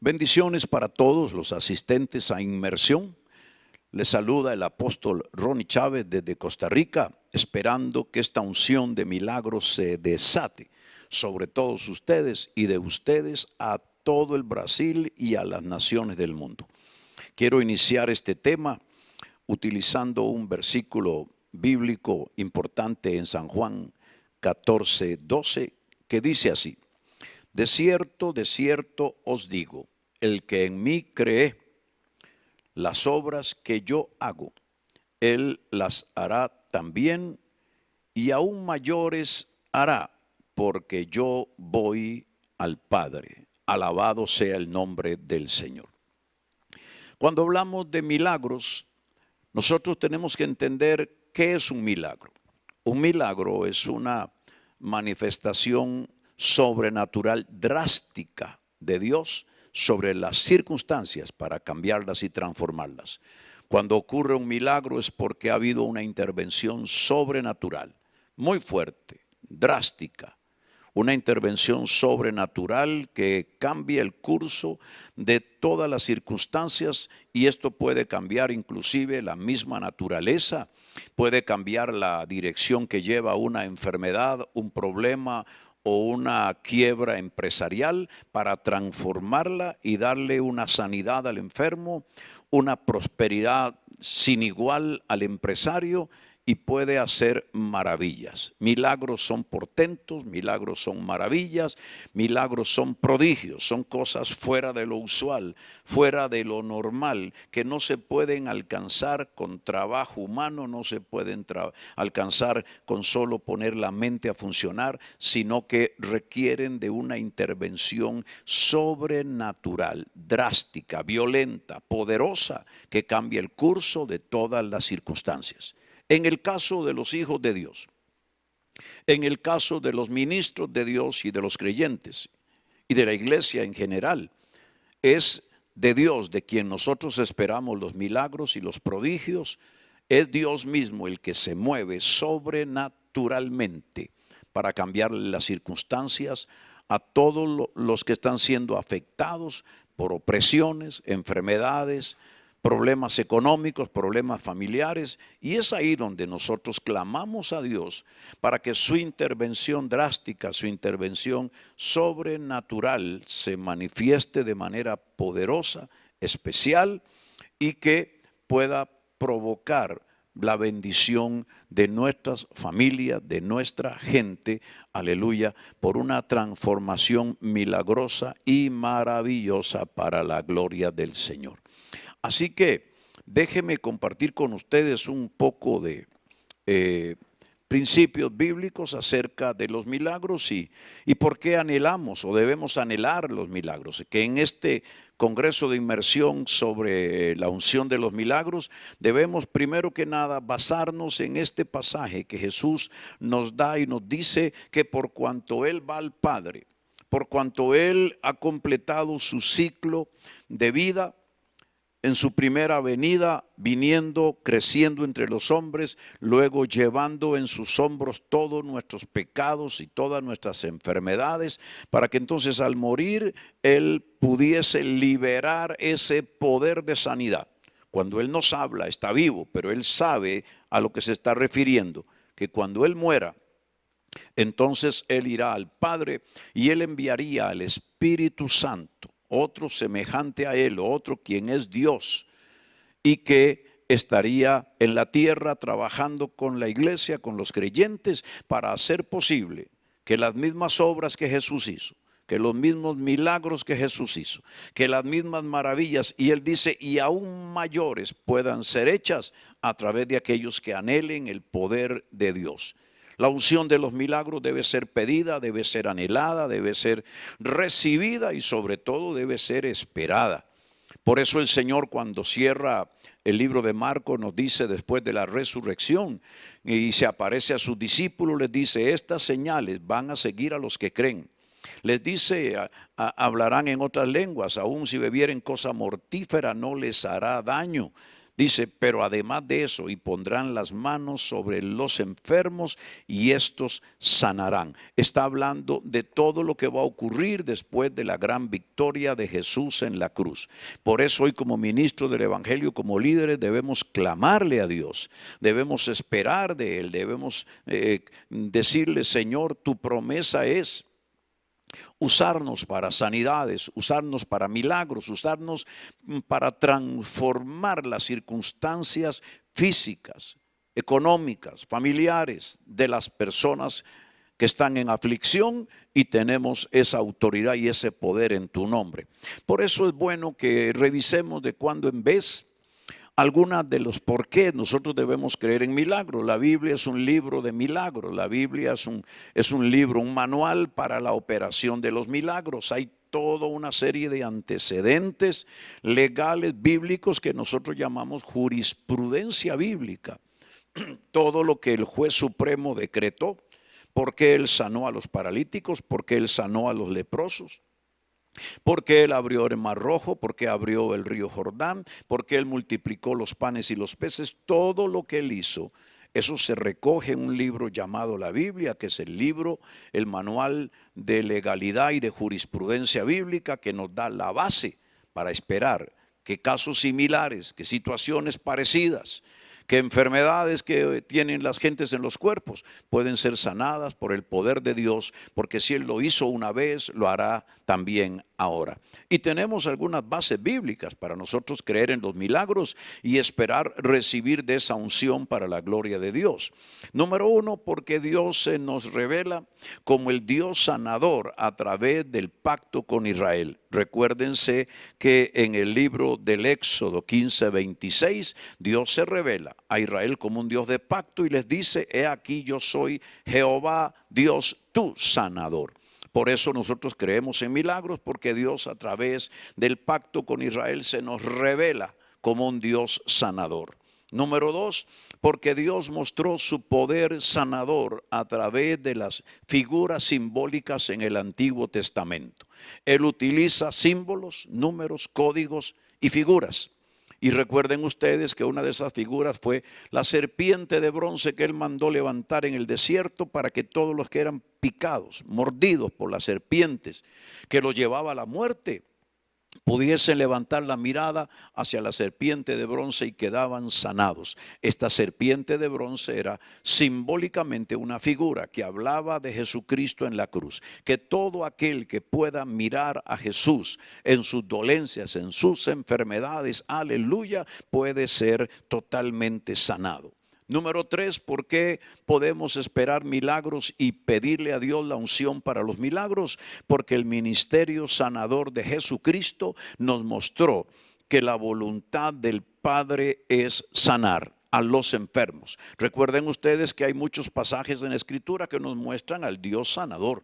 Bendiciones para todos los asistentes a Inmersión. Les saluda el apóstol Ronnie Chávez desde Costa Rica, esperando que esta unción de milagros se desate sobre todos ustedes y de ustedes a todo el Brasil y a las naciones del mundo. Quiero iniciar este tema utilizando un versículo bíblico importante en San Juan 14:12, que dice así: de cierto os digo, el que en mí cree, las obras que yo hago, él las hará también, y aún mayores hará, porque yo voy al Padre. Alabado sea el nombre del Señor. Cuando hablamos de milagros, nosotros tenemos que entender qué es un milagro. Un milagro es una manifestación sobrenatural drástica de Dios sobre las circunstancias para cambiarlas y transformarlas. Cuando ocurre un milagro es porque ha habido una intervención sobrenatural, muy fuerte, drástica. Una intervención sobrenatural que cambia el curso de todas las circunstancias, y esto puede cambiar inclusive la misma naturaleza, puede cambiar la dirección que lleva una enfermedad, un problema o una quiebra empresarial, para transformarla y darle una sanidad al enfermo, una prosperidad sin igual al empresario, y puede hacer maravillas. Milagros son portentos, milagros son maravillas, milagros son prodigios, son cosas fuera de lo usual, fuera de lo normal, que no se pueden alcanzar con trabajo humano, no se pueden alcanzar con solo poner la mente a funcionar, sino que requieren de una intervención sobrenatural, drástica, violenta, poderosa, que cambia el curso de todas las circunstancias. En el caso de los hijos de Dios, en el caso de los ministros de Dios y de los creyentes y de la iglesia en general, es de Dios de quien nosotros esperamos los milagros y los prodigios. Es Dios mismo el que se mueve sobrenaturalmente para cambiar las circunstancias a todos los que están siendo afectados por opresiones, enfermedades, problemas económicos, problemas familiares, y es ahí donde nosotros clamamos a Dios para que su intervención drástica, su intervención sobrenatural se manifieste de manera poderosa, especial, y que pueda provocar la bendición de nuestras familias, de nuestra gente, aleluya, por una transformación milagrosa y maravillosa para la gloria del Señor. Así que déjenme compartir con ustedes un poco de principios bíblicos acerca de los milagros y por qué anhelamos o debemos anhelar los milagros. Que en este Congreso de Inmersión sobre la unción de los milagros debemos primero que nada basarnos en este pasaje que Jesús nos da y nos dice que por cuanto Él va al Padre, por cuanto Él ha completado su ciclo de vida, en su primera venida, viniendo, creciendo entre los hombres, luego llevando en sus hombros todos nuestros pecados y todas nuestras enfermedades, para que entonces al morir Él pudiese liberar ese poder de sanidad. Cuando Él nos habla, está vivo, pero Él sabe a lo que se está refiriendo, que cuando Él muera, entonces Él irá al Padre y Él enviaría al Espíritu Santo, otro semejante a Él, otro quien es Dios, y que estaría en la tierra trabajando con la iglesia, con los creyentes, para hacer posible que las mismas obras que Jesús hizo, que los mismos milagros que Jesús hizo, que las mismas maravillas, y Él dice, y aún mayores, puedan ser hechas a través de aquellos que anhelen el poder de Dios. La unción de los milagros debe ser pedida, debe ser anhelada, debe ser recibida y sobre todo debe ser esperada. Por eso el Señor, cuando cierra el libro de Marcos, nos dice después de la resurrección y se aparece a sus discípulos, les dice: estas señales van a seguir a los que creen. Les dice, hablarán en otras lenguas, aun si bebieren cosa mortífera no les hará daño. Dice, pero además de eso, y pondrán las manos sobre los enfermos y estos sanarán. Está hablando de todo lo que va a ocurrir después de la gran victoria de Jesús en la cruz. Por eso hoy, como ministro del Evangelio, como líderes, debemos clamarle a Dios, debemos esperar de Él, debemos decirle, Señor, tu promesa es usarnos para sanidades, usarnos para milagros, usarnos para transformar las circunstancias físicas, económicas, familiares de las personas que están en aflicción, y tenemos esa autoridad y ese poder en tu nombre. Por eso es bueno que revisemos de cuando en vez algunas de los por qué nosotros debemos creer en milagros. La Biblia es un libro de milagros. La Biblia es un libro, un manual para la operación de los milagros. Hay toda una serie de antecedentes legales bíblicos que nosotros llamamos jurisprudencia bíblica. Todo lo que el juez supremo decretó, por qué él sanó a los paralíticos, por qué él sanó a los leprosos, porque él abrió el mar rojo, porque abrió el río Jordán, porque él multiplicó los panes y los peces. Todo lo que él hizo, eso se recoge en un libro llamado la Biblia, que es el libro, el manual de legalidad y de jurisprudencia bíblica, que nos da la base para esperar que casos similares, que situaciones parecidas, que enfermedades que tienen las gentes en los cuerpos pueden ser sanadas por el poder de Dios, porque si Él lo hizo una vez, lo hará también ahora. Y tenemos algunas bases bíblicas para nosotros creer en los milagros y esperar recibir de esa unción para la gloria de Dios. Número uno, porque Dios se nos revela como el Dios sanador a través del pacto con Israel. Recuérdense que en el libro del Éxodo 15:26, Dios se revela a Israel como un Dios de pacto y les dice, he aquí yo soy Jehová, Dios tu sanador. Por eso nosotros creemos en milagros, porque Dios a través del pacto con Israel se nos revela como un Dios sanador. Número dos, porque Dios mostró su poder sanador a través de las figuras simbólicas en el Antiguo Testamento. Él utiliza símbolos, números, códigos y figuras. Y recuerden ustedes que una de esas figuras fue la serpiente de bronce que él mandó levantar en el desierto para que todos los que eran picados, mordidos por las serpientes, que los llevaba a la muerte, pudiesen levantar la mirada hacia la serpiente de bronce y quedaban sanados. Esta serpiente de bronce era simbólicamente una figura que hablaba de Jesucristo en la cruz, que todo aquel que pueda mirar a Jesús en sus dolencias, en sus enfermedades, aleluya, puede ser totalmente sanado. Número tres, ¿por qué podemos esperar milagros y pedirle a Dios la unción para los milagros? Porque el ministerio sanador de Jesucristo nos mostró que la voluntad del Padre es sanar a los enfermos. Recuerden ustedes que hay muchos pasajes en la Escritura que nos muestran al Dios sanador.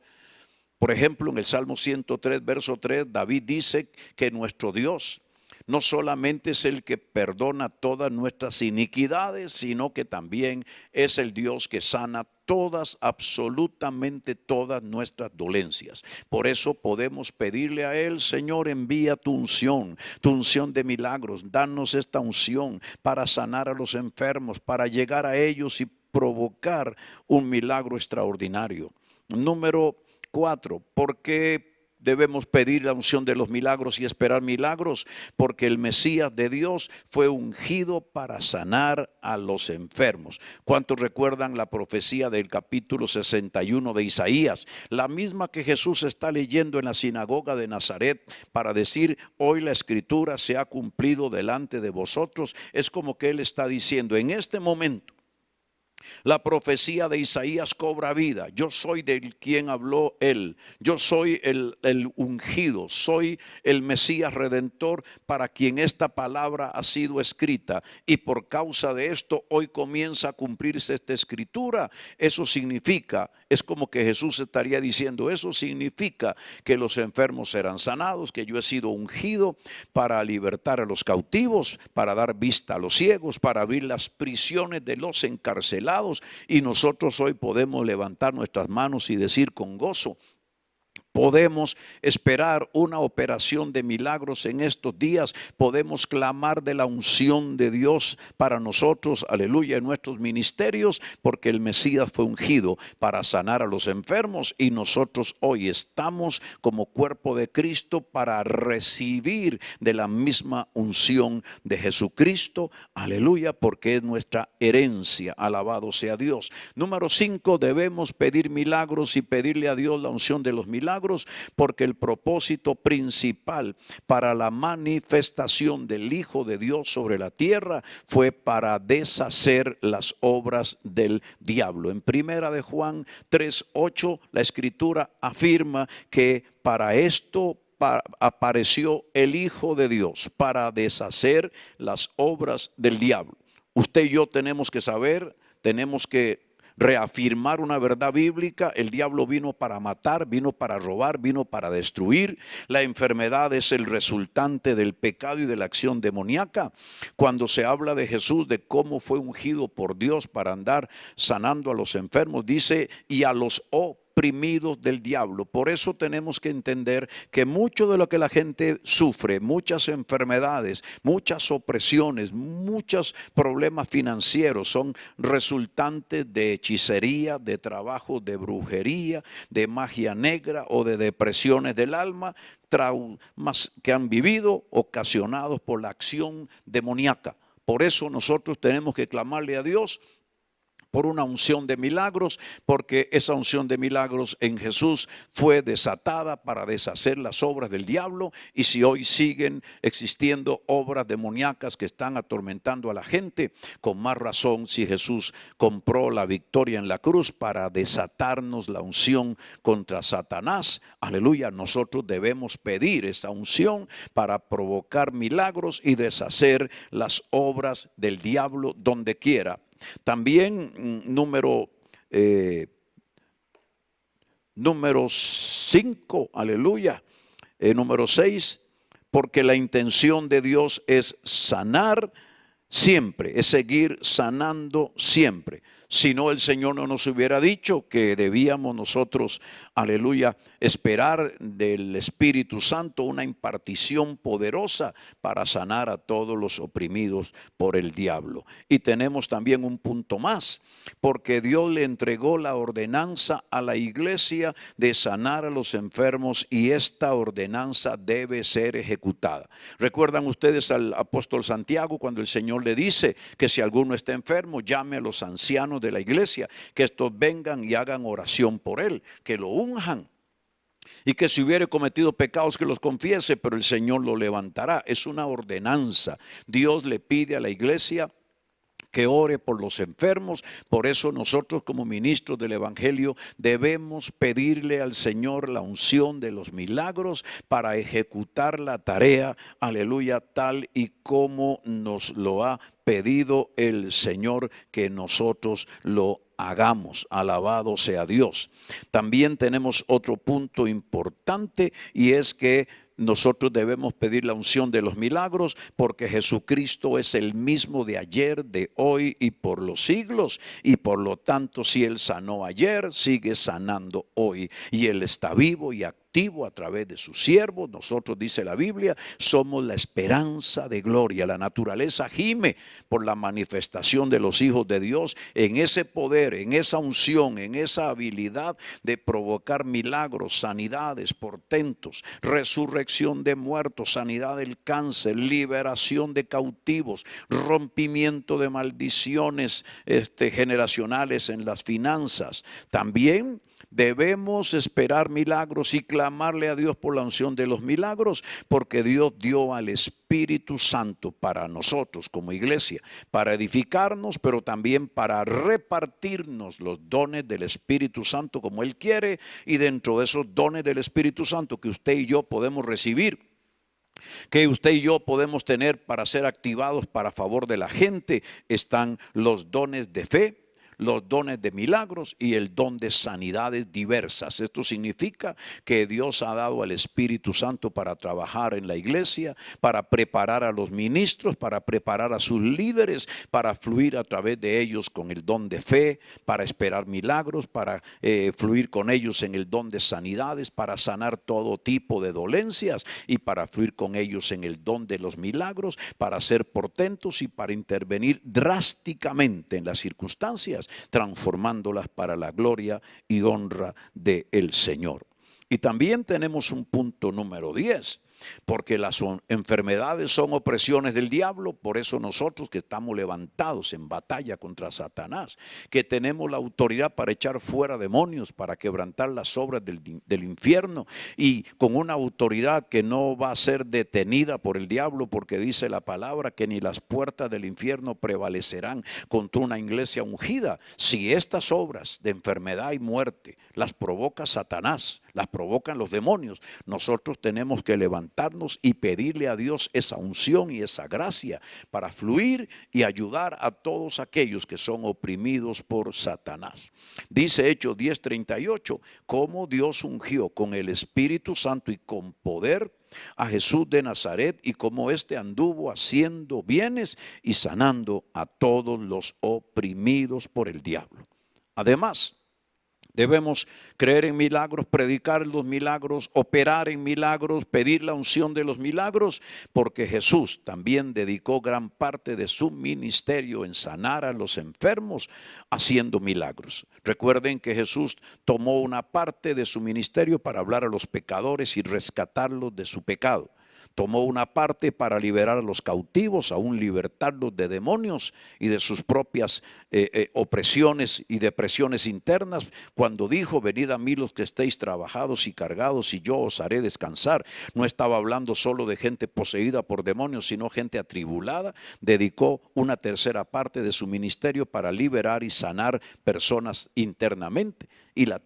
Por ejemplo, en el Salmo 103, verso 3, David dice que nuestro Dios no solamente es el que perdona todas nuestras iniquidades, sino que también es el Dios que sana todas, absolutamente todas nuestras dolencias. Por eso podemos pedirle a Él, Señor, envía tu unción de milagros, danos esta unción para sanar a los enfermos, para llegar a ellos y provocar un milagro extraordinario. Número 4, ¿por qué debemos pedir la unción de los milagros y esperar milagros? Porque el Mesías de Dios fue ungido para sanar a los enfermos. ¿Cuántos recuerdan la profecía del capítulo 61 de Isaías? La misma que Jesús está leyendo en la sinagoga de Nazaret para decir, hoy la escritura se ha cumplido delante de vosotros. Es como que Él está diciendo, en este momento, la profecía de Isaías cobra vida. Yo soy del quien habló él. Yo soy el ungido. Soy el Mesías redentor para quien esta palabra ha sido escrita. Y por causa de esto hoy comienza a cumplirse esta escritura. Eso significa, es como que Jesús estaría diciendo, eso significa que los enfermos serán sanados, que yo he sido ungido para libertar a los cautivos, para dar vista a los ciegos, para abrir las prisiones de los encarcelados. Y nosotros hoy podemos levantar nuestras manos y decir con gozo, Podemos esperar una operación de milagros en estos días. Podemos clamar de la unción de Dios para nosotros, aleluya, en nuestros ministerios, porque el Mesías fue ungido para sanar a los enfermos y nosotros hoy estamos como cuerpo de Cristo para recibir de la misma unción de Jesucristo, aleluya, porque es nuestra herencia. Alabado sea Dios. Número 5, debemos pedir milagros y pedirle a Dios la unción de los milagros, porque el propósito principal para la manifestación del Hijo de Dios sobre la tierra fue para deshacer las obras del diablo. En primera de Juan 3:8 la escritura afirma que para esto apareció el Hijo de Dios, para deshacer las obras del diablo. Usted y yo tenemos que saber, tenemos que reafirmar una verdad bíblica. El diablo vino para matar, vino para robar, vino para destruir. La enfermedad es el resultante del pecado y de la acción demoníaca. Cuando se habla de Jesús, de cómo fue ungido por Dios para andar sanando a los enfermos, dice, y a los oprimidos del diablo. Por eso tenemos que entender que mucho de lo que la gente sufre, muchas enfermedades, muchas opresiones, muchos problemas financieros son resultantes de hechicería, de trabajo de brujería, de magia negra o de depresiones del alma, traumas que han vivido ocasionados por la acción demoníaca. Por eso nosotros tenemos que clamarle a Dios por una unción de milagros, porque esa unción de milagros en Jesús fue desatada para deshacer las obras del diablo. Y si hoy siguen existiendo obras demoníacas que están atormentando a la gente, con más razón si Jesús compró la victoria en la cruz para desatarnos la unción contra Satanás, aleluya, nosotros debemos pedir esa unción para provocar milagros y deshacer las obras del diablo donde quiera. También número 5, aleluya, número 6, porque la intención de Dios es sanar siempre, es seguir sanando siempre. Si no, el Señor no nos hubiera dicho que debíamos nosotros, aleluya, esperar del Espíritu Santo una impartición poderosa para sanar a todos los oprimidos por el diablo. Y tenemos también un punto más, porque Dios le entregó la ordenanza a la iglesia de sanar a los enfermos y esta ordenanza debe ser ejecutada. ¿Recuerdan ustedes al apóstol Santiago cuando el Señor le dice que si alguno está enfermo, llame a los ancianos de la iglesia, que estos vengan y hagan oración por él, que lo unjan? Y que si hubiere cometido pecados que los confiese, pero el Señor lo levantará. Es una ordenanza. Dios le pide a la iglesia que ore por los enfermos. Por eso nosotros como ministros del Evangelio debemos pedirle al Señor la unción de los milagros para ejecutar la tarea, aleluya, tal y como nos lo ha pedido el Señor que nosotros lo hagamos. Alabado sea Dios. También tenemos otro punto importante y es que nosotros debemos pedir la unción de los milagros porque Jesucristo es el mismo de ayer, de hoy y por los siglos. Y por lo tanto, si Él sanó ayer, sigue sanando hoy. Y Él está vivo y activo a través de sus siervos. Nosotros, dice la Biblia, somos la esperanza de gloria. La naturaleza gime por la manifestación de los hijos de Dios en ese poder, en esa unción, en esa habilidad de provocar milagros, sanidades, portentos, resurrección de muertos, sanidad del cáncer, liberación de cautivos, rompimiento de maldiciones generacionales en las finanzas. También debemos esperar milagros y clamarle a Dios por la unción de los milagros, porque Dios dio al Espíritu Santo para nosotros como iglesia, para edificarnos, pero también para repartirnos los dones del Espíritu Santo como Él quiere. Y dentro de esos dones del Espíritu Santo que usted y yo podemos recibir, que usted y yo podemos tener para ser activados para favor de la gente, están los dones de fe, los dones de milagros y el don de sanidades diversas. Esto significa que Dios ha dado al Espíritu Santo para trabajar en la iglesia, para preparar a los ministros, para preparar a sus líderes, para fluir a través de ellos con el don de fe, para esperar milagros, para fluir con ellos en el don de sanidades, para sanar todo tipo de dolencias y para fluir con ellos en el don de los milagros, para ser portentos y para intervenir drásticamente en las circunstancias, transformándolas para la gloria y honra del Señor. Y también tenemos un punto número 10. Porque las enfermedades son opresiones del diablo. Por eso nosotros que estamos levantados en batalla contra Satanás, que tenemos la autoridad para echar fuera demonios, para quebrantar las obras del infierno, y con una autoridad que no va a ser detenida por el diablo, porque dice la palabra que ni las puertas del infierno prevalecerán contra una iglesia ungida. Si estas obras de enfermedad y muerte las provoca Satanás, las provocan los demonios, nosotros tenemos que levantarnos y pedirle a Dios esa unción y esa gracia para fluir y ayudar a todos aquellos que son oprimidos por Satanás. Dice Hechos 10:38, cómo Dios ungió con el Espíritu Santo y con poder a Jesús de Nazaret, y cómo éste anduvo haciendo bienes y sanando a todos los oprimidos por el diablo. Además, debemos creer en milagros, predicar los milagros, operar en milagros, pedir la unción de los milagros, porque Jesús también dedicó gran parte de su ministerio en sanar a los enfermos haciendo milagros. Recuerden que Jesús tomó una parte de su ministerio para hablar a los pecadores y rescatarlos de su pecado. Tomó una parte para liberar a los cautivos, aún libertarlos de demonios y de sus propias opresiones y depresiones internas, cuando dijo: venid a mí los que estéis trabajados y cargados y yo os haré descansar. No estaba hablando solo de gente poseída por demonios, sino gente atribulada. Dedicó una tercera parte de su ministerio para liberar y sanar personas internamente, y la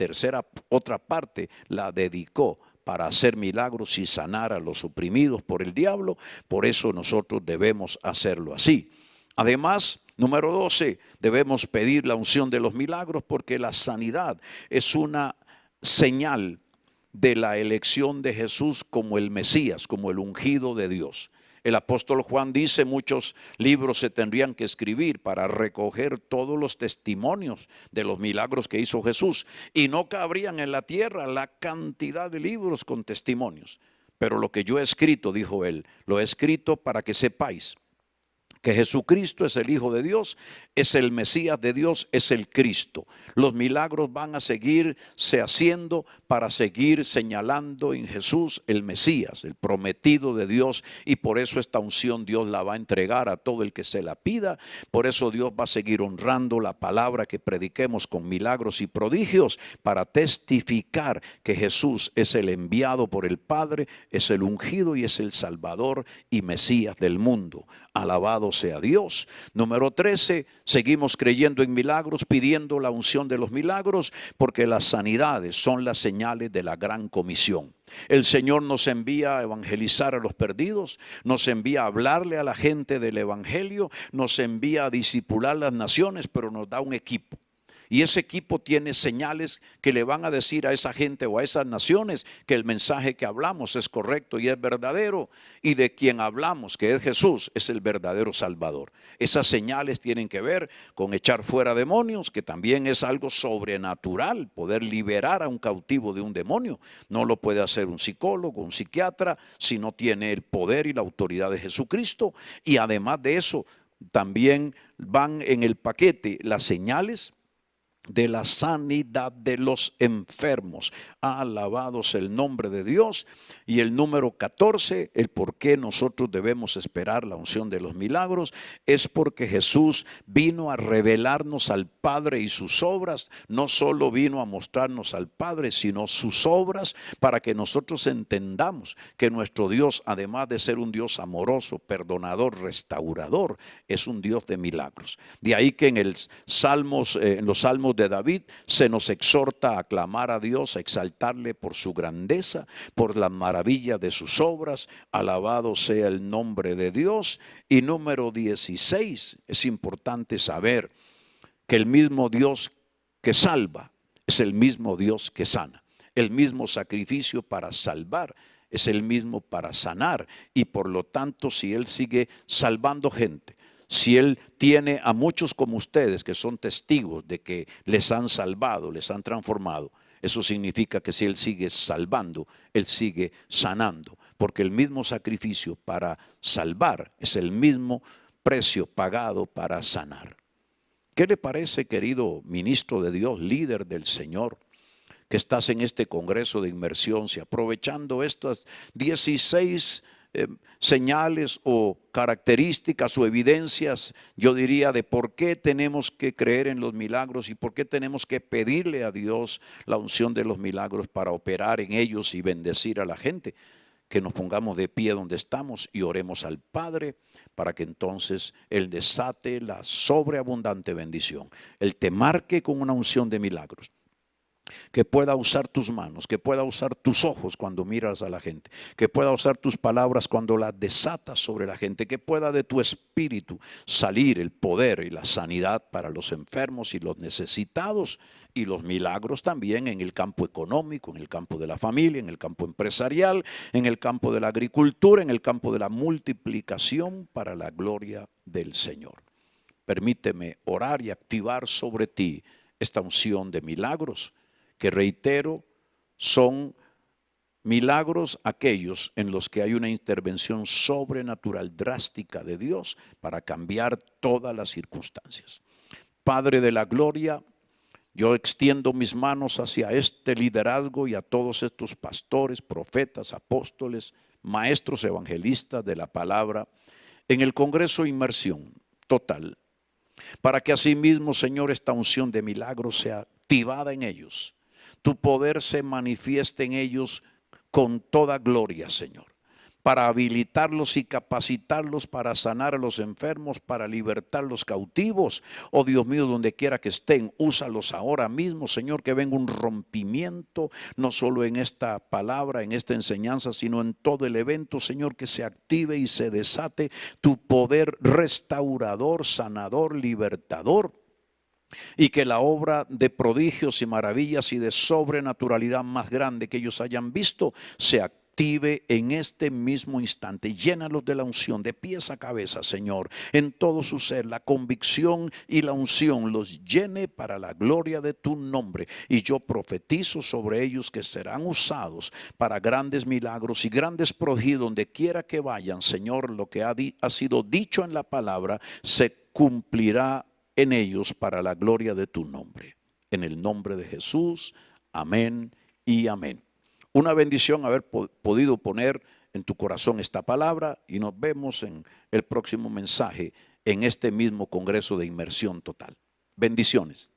otra parte la dedicó para hacer milagros y sanar a los oprimidos por el diablo. Por eso nosotros debemos hacerlo así. Además, número 12, debemos pedir la unción de los milagros, porque la sanidad es una señal de la elección de Jesús como el Mesías, como el ungido de Dios. El apóstol Juan dice: muchos libros se tendrían que escribir para recoger todos los testimonios de los milagros que hizo Jesús, y no cabrían en la tierra la cantidad de libros con testimonios. Pero lo que yo he escrito, dijo él, lo he escrito para que sepáis que Jesucristo es el Hijo de Dios, es el Mesías de Dios, es el Cristo. Los milagros van a seguirse haciendo para seguir señalando en Jesús el Mesías, el prometido de Dios, y por eso esta unción Dios la va a entregar a todo el que se la pida. Por eso Dios va a seguir honrando la palabra que prediquemos con milagros y prodigios, para testificar que Jesús es el enviado por el Padre, es el ungido y es el Salvador y Mesías del mundo. Alabado sea Dios. Número 13, seguimos creyendo en milagros, pidiendo la unción de los milagros, porque las sanidades son las señales de la gran comisión. El Señor nos envía a evangelizar a los perdidos, nos envía a hablarle a la gente del evangelio, nos envía a discipular las naciones, pero nos da un equipo. Y ese equipo tiene señales que le van a decir a esa gente o a esas naciones que el mensaje que hablamos es correcto y es verdadero, y de quien hablamos, que es Jesús, es el verdadero Salvador. Esas señales tienen que ver con echar fuera demonios, que también es algo sobrenatural, poder liberar a un cautivo de un demonio. No lo puede hacer un psicólogo, un psiquiatra, si no tiene el poder y la autoridad de Jesucristo. Y además de eso, también van en el paquete las señales de la sanidad de los enfermos. Alabado sea el nombre de Dios. Y el número 14, el por qué nosotros debemos esperar la unción de los milagros, es porque Jesús vino a revelarnos al Padre y sus obras. No solo vino a mostrarnos al Padre, sino sus obras, para que nosotros entendamos que nuestro Dios, además de ser un Dios amoroso, perdonador, restaurador, es un Dios de milagros. De ahí que en los salmos de David se nos exhorta a clamar a Dios, a exaltarle por su grandeza, por la maravilla de sus obras. Alabado sea el nombre de Dios. Y número 16, es importante saber que el mismo Dios que salva es el mismo Dios que sana. El mismo sacrificio para salvar es el mismo para sanar. Y por lo tanto, si Él sigue salvando gente, si Él tiene a muchos como ustedes que son testigos de que les han salvado, les han transformado, eso significa que si Él sigue salvando, Él sigue sanando. Porque el mismo sacrificio para salvar es el mismo precio pagado para sanar. ¿Qué le parece, querido ministro de Dios, líder del Señor, que estás en este congreso de inmersión, si aprovechando estas 16 señales o características o evidencias, yo diría, de por qué tenemos que creer en los milagros y por qué tenemos que pedirle a Dios la unción de los milagros para operar en ellos y bendecir a la gente? Que nos pongamos de pie donde estamos y oremos al Padre para que entonces Él desate la sobreabundante bendición. Él te marque con una unción de milagros. Que pueda usar tus manos, que pueda usar tus ojos cuando miras a la gente, que pueda usar tus palabras cuando las desatas sobre la gente, que pueda de tu espíritu salir el poder y la sanidad para los enfermos y los necesitados, y los milagros también en el campo económico, en el campo de la familia, en el campo empresarial, en el campo de la agricultura, en el campo de la multiplicación para la gloria del Señor. Permíteme orar y activar sobre ti esta unción de milagros, que reitero, son milagros aquellos en los que hay una intervención sobrenatural drástica de Dios para cambiar todas las circunstancias. Padre de la gloria, yo extiendo mis manos hacia este liderazgo y a todos estos pastores, profetas, apóstoles, maestros evangelistas de la palabra en el Congreso Inmersión Total, para que asimismo, Señor, esta unción de milagros sea activada en ellos. Tu poder se manifieste en ellos con toda gloria, Señor, para habilitarlos y capacitarlos para sanar a los enfermos, para libertar a los cautivos. Oh Dios mío, donde quiera que estén, úsalos ahora mismo, Señor, que venga un rompimiento, no solo en esta palabra, en esta enseñanza, sino en todo el evento, Señor, que se active y se desate tu poder restaurador, sanador, libertador. Y que la obra de prodigios y maravillas y de sobrenaturalidad más grande que ellos hayan visto se active en este mismo instante. Llénalos de la unción de pies a cabeza, Señor, en todo su ser. La convicción y la unción los llene para la gloria de tu nombre. Y yo profetizo sobre ellos que serán usados para grandes milagros y grandes prodigios donde quiera que vayan, Señor. Lo que ha sido dicho en la palabra se cumplirá en ellos para la gloria de tu nombre. En el nombre de Jesús, amén y amén. Una bendición haber podido poner en tu corazón esta palabra y nos vemos en el próximo mensaje en este mismo Congreso de Inmersión Total. Bendiciones.